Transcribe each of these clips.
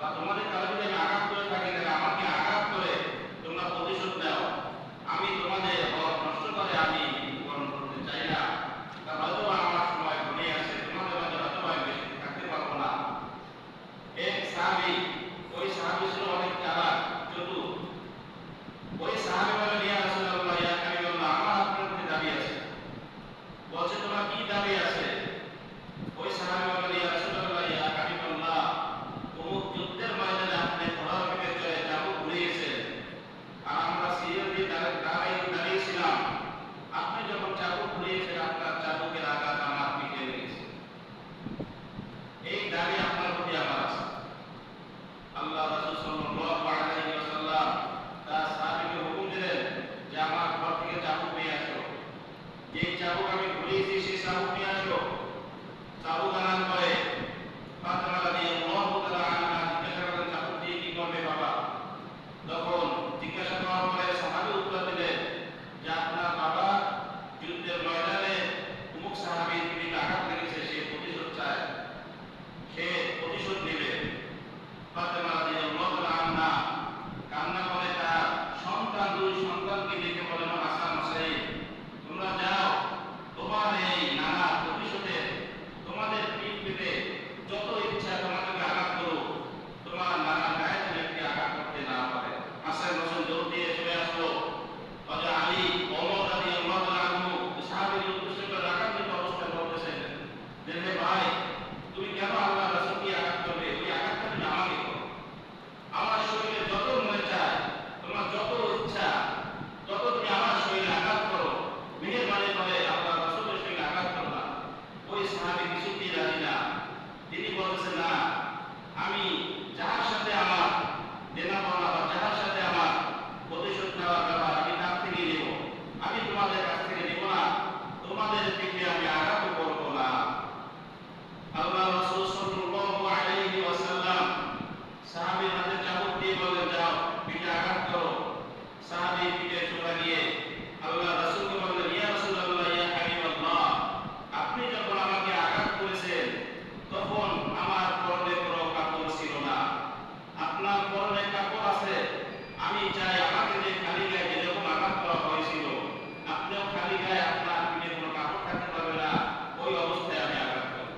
বা তোমাদের কারো যদি আমি আঘাত করে থাকি তাহলে আমাকে আঘাত করে তোমরা প্রতিশোধ নাও। আমি তোমাদের হক নষ্ট করে আমি মৃত্যুবরণ করতে চাই না। তা হয়তো আমার সময় ঘনিয়ে আসে, তোমাদের মাঝে হয়তো আমি বেশি থাকতে পারবো না। এক সাহাবী, ওই সাহাবী ছিল অনেক চালাক চতুর। ওই সাহাবী বলে, ইয়া রাসূলুল্লাহ, ইয়া কারিমাল্লাহ, আমার আপনার প্রতি দাবি আছে। বলছে, তোমার কি দাবি আছে? ওই সাহাবী বলে, ইয়া রাসূলুল্লাহ, ইয়া কারিমাল্লাহ, অমুক যুদ্ধের ময়দানে আপনি ঘোড়ার পিঠে চড়ে চাবুক ঘুরিয়েছেন, আর আমরা সিরিয়াল দিয়ে দাঁড়িয়েছিলাম। আপনি যখন চাবুক ঘুরিয়েছেন, আপনার চাবুকের আঘাত আমার পিঠে লেগেছে। এই দাবি আপনার প্রতি আমার আছে। আল্লাহ রাসূল সাল্লাল্লাহু আলাইহি ওয়াসাল্লাম তার সাহাবীকে হুকুম দিলেন যে আমার ঘর থেকে চাবুক নিয়ে আসো। যে চাবুক আমি ঘুরিয়েছি সেই চাবুক নিয়ে আসো। চাবুক আনার পরে ফাতেমা রাদিয়াল্লাহু তাআলা আনহা জিজ্ঞাসা করলেন, চাবুক দিয়ে কি করবে বাবা? তখন জিজ্ঞাসা করার পরে সাহাবী উত্তর দিলেন যে আপনার বাবা যুদ্ধের ময়দানে অমুক সাহাবীর পিঠে আঘাত লেগেছে, সে প্রতিশোধ চায়, সে প্রতিশোধ নেবে। ফাতেমা রাদিয়াল্লাহু তাআলা আনহা কান্না করে তার দুই সন্তানকে ডেকে বলেন, হাসান হোসেন, তোমরা যাও, তোমার এই নানা প্রতিশোধের তোমাদের পিঠ পেতে যত ইচ্ছা তোমাদেরকে আঘাত করো, তোমার নানা গায়ে যেন একটি আঘাত করতে না পারে। হাসান হোসেন দৌড় দিয়ে চলে আসলো। হযরত আলী, ওমর রাদিয়াল্লাহু তাআলা আনহু সাহাবীর উদ্দেশ্য করে রাগান্বিত অবস্থায় বলতেছেন যে, হে ভাই, তুমি কেন আল্লাহ রাসূলকে আঘাত করবে? ওই আঘাতটা তুমি আমাকে করো। আমার শরীরে যত মনে চায়, তোমার যত ইচ্ছা, তত তুমি আমার শরীরে আঘাত করো, মেহেরবানি করে আল্লাহ রাসূলের শরীরে আঘাত করো না। ওই সাহাবী কিছুতেই রাজি না। তিনি বলছেন, না, আমি যার সাথে আমার দেনা পাওনা বা যার সাথে আমার প্রতিশোধ নেওয়ার ব্যাপার, আমি তার থেকে নেব, আমি তোমাদের কাছ থেকে নেব না, তোমাদের পিঠে আমি আঘাত করবো না। আল্লাহ রাসূল সাল্লাল্লাহু আলাইহি ওয়াসাল্লাম সাহাবীর হাতে চাবুক দিয়ে বললেন, যাও, পিঠে আঘাত করো। সাহাবী পিঠে চলে গিয়ে আল্লাহ রাসূলকে বললেন, ইয়া রাসূলুল্লাহ, ইয়া হাবিবাল্লাহ, আপনি যখন আমাকে আঘাত করেছেন তখন আমার পরনে কোনো কাপড় ছিল না, আপনার পরনে কাপড় আছে। আমি চাই আমাকে যে খালি গায়ে যেরকম আঘাত করা হয়েছিল, আপনিও খালি গায়ে, আপনার পিঠে কোনো কাপড় থাকতে পারবে না, ওই অবস্থায় আমি আঘাত করব।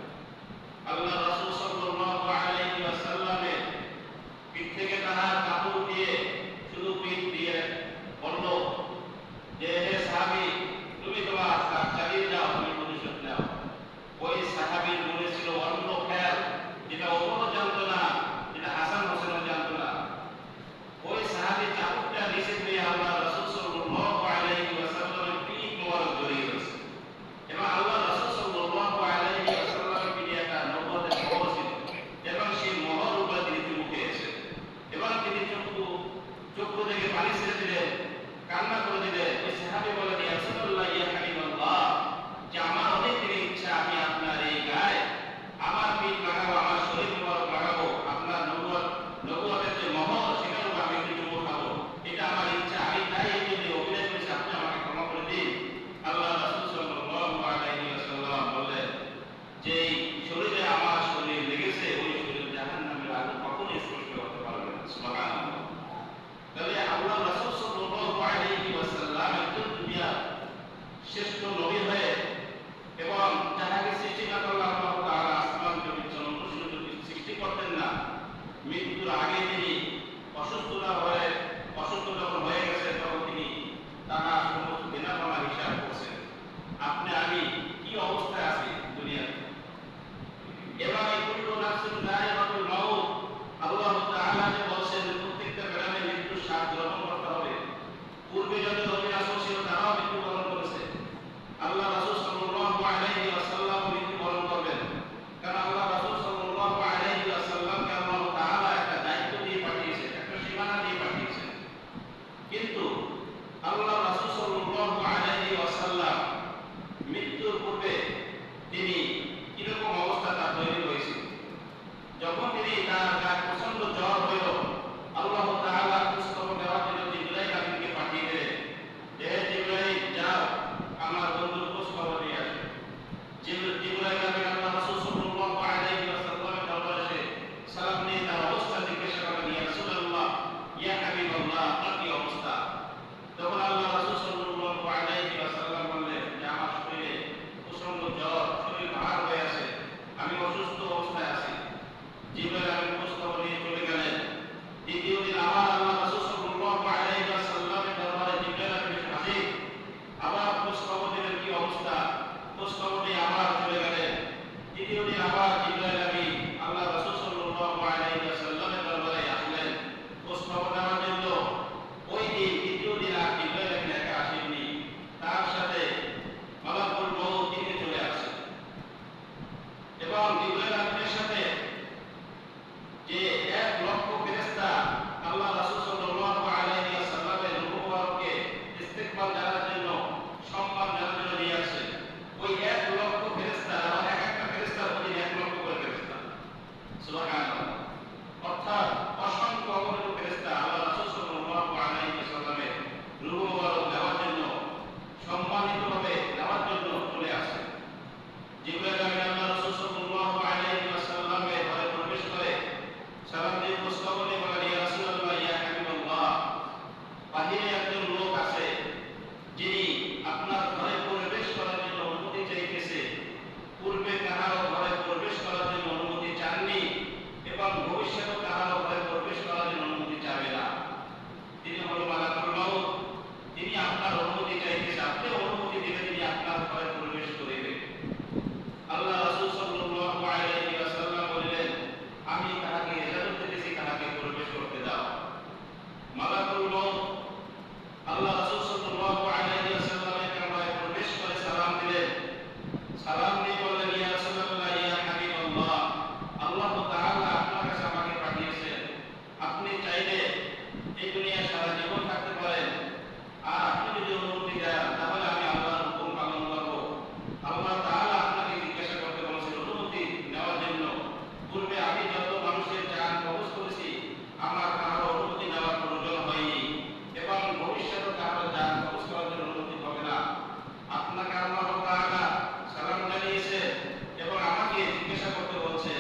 আল্লাহ রাসূল সাল্লাল্লাহু আলাইহি ওয়াসাল্লামের পিঠ থেকে তাহার কাপড় দিয়ে শুধু পিঠ দিয়ে বলল যে, হে সাহাবী, তুমি তোমার কাজ চালিয়ে যাও, তুমি প্রতিশোধ নাও। ওই সাহাবীর মনে ছিল অন্য খেয়াল, যেটা ওমরও জানতো না, যেটা হাসান হোসেনও জানতো না। ওই সাহাবী চাবুকটা নিচে দিয়ে আল্লাহ রাসূল সাল্লাল্লাহু আলাইহি ওয়াসাল্লামের পিঠ মোবারক জড়িয়ে ধরেছে। এবং আল্লাহ রাসূল সাল্লাল্লাহু আলাইহি ওয়াসাল্লামের পিঠে একটা নবুয়তের মোহর ছিল, এবং সেই মোহর উপরে তিনি চুমু খেয়েছেন। এবং তিনি চক্ষু থেকে পানি ছেড়ে দিলেন, কান্না করে দিলেন। ওই সাহাবী বলেন, ইয়া রাসূলুল্লাহ, ইয়া হাবিবাল্লাহ, যে আমার অনেক দিনের ইচ্ছা আমি আপনার এই গায়ে আমার পিঠ লাগাবো, আমার শরীর মোবারক লাগাবো, আপনার নবুয়তের যে মোহর সেটার উপর আমি একটু চুমু খাবো, এটা আমার ইচ্ছা, আমি তাই এই জন্য অভিনয় করেছি, আপনি আমাকে ক্ষমা করে দিন। আল্লাহ রাসূল সাল্লাল্লাহু আলাইহি ওয়াসাল্লাম বললেন, যে শরীরে আমার শরীর লেগেছে, ওই শরীর জাহান্নামের আগুন কখনোই স্পর্শ করতে পারবে না। সুবহানাল্লাহ। তাহলে আল্লাহ রাসূল সাল্লাল্লাহু আলাইহি ওয়াসাল্লাম একজন দুনিয়ার শ্রেষ্ঠ নবী হয়ে, এবং যাহাকে সৃষ্টিকর্তা আল্লাহ তাআলা আসমান জমিন চন্দ্র সূর্য সৃষ্টি করতেন না, মৃত্যুর আগে তিনি অসুস্থ যখন হয়ে গেছে, তখন তিনি তাহার সমস্ত দেনাপাওনা হিসাব করছেন। আপনি আমি কি অবস্থায় আছি দুনিয়াতে। এবং এই কুল্লু নাফসিন যায়িকাতুল মাউত, আল্লাহ তাআলা যে বলেছেন প্রত্যেকটা প্রাণী মৃত্যুর স্বাদ গ্রহণ করতে হবে। পূর্বে যত নবী রাসূল ছিল তারাও মৃত্যুবরণ করেছে। আল্লাহ রাসূল সাল্লাল্লাহু আলাইহি ওয়াসাল্লাম মৃত্যুবরণ করবেন, কারণ আল্লাহ রাসূল সাল্লাল্লাহু আলাইহি ওয়াসাল্লামকে আল্লাহ তাআলা একটা দায়িত্ব দিয়ে পাঠিয়েছেন, একটা সীমানা দিয়ে পাঠিয়েছেন। কিন্তু আল্লাহ রাসূল সাল্লাল্লাহু আলাইহি ওয়াসাল্লাম মৃত্যুর পূর্বে তিনি কিরকম অবস্থা তার তৈরি হয়েছিল। যখন তিনি তার প্রচন্ড জ্বর হইল, আল্লাহ তাআলা খোঁজখবর দেওয়ার জন্য জিবরাইল আমিনকে পাঠিয়ে দিলেন, যে জিবরাইল, যাও আমার বন্ধুর খোঁজখবর নিয়ে আসো। জিবরাইল আমিন আল্লাহ রাসূল সাল্লাল্লাহু আলাইহি ওয়াসাল্লামের দরবারে এসে সালাম নিয়ে তার অবস্থা যে 1,00,000 ফেরেশতা আল্লাহ রাসূল সাল্লাল্লাহু আলাইহি ওয়াসাল্লামের রূহ মুবারককে ইস্তেকবাল জানার জন্য, সম্মান জানার জন্য নিয়ে আসে। ওই 1,00,000 ফেরেশতা আর এক একটা ফেরেশতার প্রতি 1,00,000 করে ফেরেশতা। সুবহানাল্লাহ। অর্থাৎ অসংখ্য অগণিত ফেরেশতা আল্লাহ রাসূল সাল্লাল্লাহু আলাইহি ওয়াসাল্লামের রূহ মুবারক নেওয়ার জন্য, সম্মানিতভাবে নেওয়ার জন্য চলে আসে। জিবরাইল আমিন আল্লাহ রাসূল সাল্লাল্লাহু আলাইহি ওয়াসাল্লামের ঘরে প্রবেশ করে সালাম দিয়ে প্রস্তাব করে বলেন, ইয়া রাসূলুল্লাহ, ইয়া হাবিবাল্লাহ, বাহিরে একজন লোক আছে যিনি আপনার ঘরে প্রবেশ করার জন্য অনুমতি চাইতেছে। পূর্বে কাহারও ঘরে প্রবেশ করার জন্য অনুমতি চাননি এবং ভবিষ্যতে কাহারও ঘরে প্রবেশ করার জন্য অনুমতি চাবে না। তিনি হলো মালাকুল মউত। তিনি আপনার অনুমতি চাইতেছে, আপনি অনুমতি দিলে তিনি আপনার ঘরে প্রবেশ করিবেন। আল্লাহ রাসূল সাল্লাল্লাহু আলাইহি ওয়াসাল্লাম বললেন, আমি তাহাকে ইজাজত দিতেছি, তাহাকে প্রবেশ করতে দাও। মালাকুল মউত আল্লাহ রাসূল সাল্লাল্লাহু আলাইহি ওয়াসাল্লামের কামরায় প্রবেশ করে সালাম দিলেন। সালাম দিয়ে বললেন, ইয়া রাসূলুল্লাহ, ইয়া হাবিবাল্লাহ, আল্লাহ তাআলা আপনার কাছে আমাকে পাঠিয়েছেন। আপনি চাইলে এই দুনিয়ায় সারা জীবন থাকতে পারেন, আর আপনি যদি অনুমতি দেন তাহলে আমি আল্লাহর হুকুম পালন করব। আল্লাহ তাআলা আপনাকে জিজ্ঞাসা করতে বলেছেন অনুমতি নেওয়ার জন্য। পূর্বে আমি যত মানুষের জান কবজ করেছি, আমার কারো অনুমতি নেওয়ার প্রয়োজন হয়নি এবং ভবিষ্যতে কারো জান কবজ করার জন্য অনুমতি হবে না। আপনাকে আল্লাহ তাআলা সালাম জানিয়েছে এবং আমাকে জিজ্ঞাসা করতে বলছে।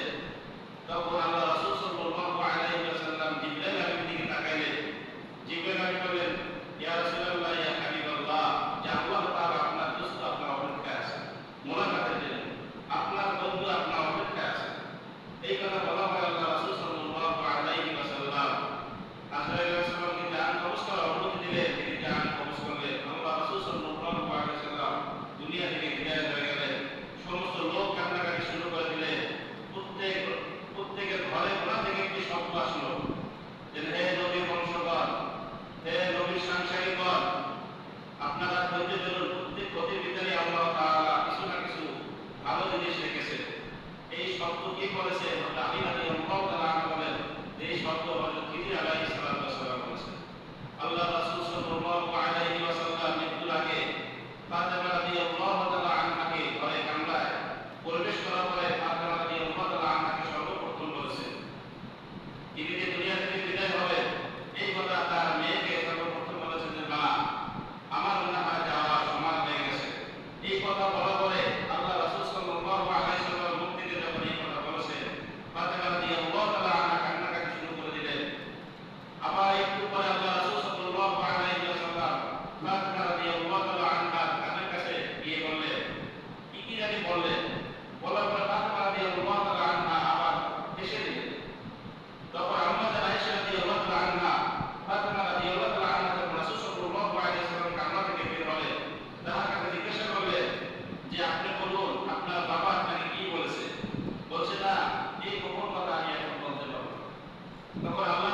তখন আল্লাহ রাসূল সাল্লাল্লাহু আলাইহি ওয়াসাল্লাম জিবরাইল আলাইহির দিকে তাকাইলেন। জিবরাইল আলাইহি বললেন, ইয়া রাসূলুল্লাহ, ইয়া হাবিবাল্লাহ, যে আল্লাহ তাআলা আপনার দোস্ত আপনার অপেক্ষায় আছে, মোলাকাতের জন্য আপনার বন্ধু আপনার অপেক্ষায় আছে। এই কথা বলা হয় আল্লাহ রাসূল সাল্লাল্লাহু আলাইহি ওয়াসাল্লাম আজরাইল আলাইহিস সালামকে জান কবজ করার অনুমতি দিলেন। তিনি জান কবজ করলেন। আল্লাহ রাসূল সাল্লাল্লাহু আলাইহি ওয়াসাল্লাম দুনিয়া থেকে বিদায় হয়ে গেলেন। সমস্ত লোক কান্নাকাটি শুরু করে দিলেন। প্রত্যেকের ঘরে কোথা থেকে একটি শব্দ আসলো যে, হে নবীর বংশগণ, হে নবীর সাংসারিকগণ, আপনারা ধৈর্য ধরুন। প্রত্যেক ক্ষতির ভিতরে আল্লাহ তাআলা কিছু না কিছু ভালো জিনিস রেখেছেন। এই শব্দ কে বলেছে? আলী রাদিয়াল্লাহু তাআলা আনহু বলেন, এই শব্দ হযরত খিজির আলাইহিস সালাম বলেছেন। আল্লাহ রাসূল সাল্লাল্লাহু আলাইহি ওয়াসাল্লাম মৃত্যুর আগে ফাতেমা রাদিয়াল্লাহু তাআলা আনহাকে ঘরে কামরায় প্রবেশ করার পরে ফাতেমা রাদিয়াল্লাহু তাআলা আনহাকে সর্বপ্রথম বলেছেন, তিনি যে দুনিয়া থেকে বিদায় হবে এই কথা তার মেয়েকে সর্বপ্রথম বলেছেন যে, মা, আমার মনে হয় যাওয়ার সময় হয়ে গেছে। এই কথা বলার পরে আল্লাহ রাসূল সাল্লাল্লাহু আলাইহি ওয়াসাল্লাম মুখ থেকে যখন এই কথা বলেছেন, ফাতেমা রাদিয়াল্লাহু তাআলা আনহা কান্নাকাটি শুরু করে দিলেন। আবার একটু পরে আল্লাহ রাসূল সাল্লাল্লাহু আলাইহি ওয়াসাল্লাম ফাতেমা রাদিয়াল্লাহু তাআলা আনহার কানের কাছে গিয়ে বললেন, কি জানি বললেন। বলার পরে ফাতেমা রাদিয়াল্লাহু তাআলা আনহা আবার হেসে দিলেন। তখন আম্মাজান আয়েশা রাদিয়াল্লাহু তাআলা আনহা, ফাতেমা রাদিয়াল্লাহু তাআলা আনহা যখন রাসূল সাল্লাল্লাহু আলাইহি ওয়াসাল্লাম কামরা থেকে বের হলেন, তার কাছে জিজ্ঞাসা করলেন যে, আপনি বলুন আপনার বাবা আপনাকে কি বলেছে? বলছে, না, এই গোপন কথা আমি এখন বলতে পারবো না। তখন আল্লাহ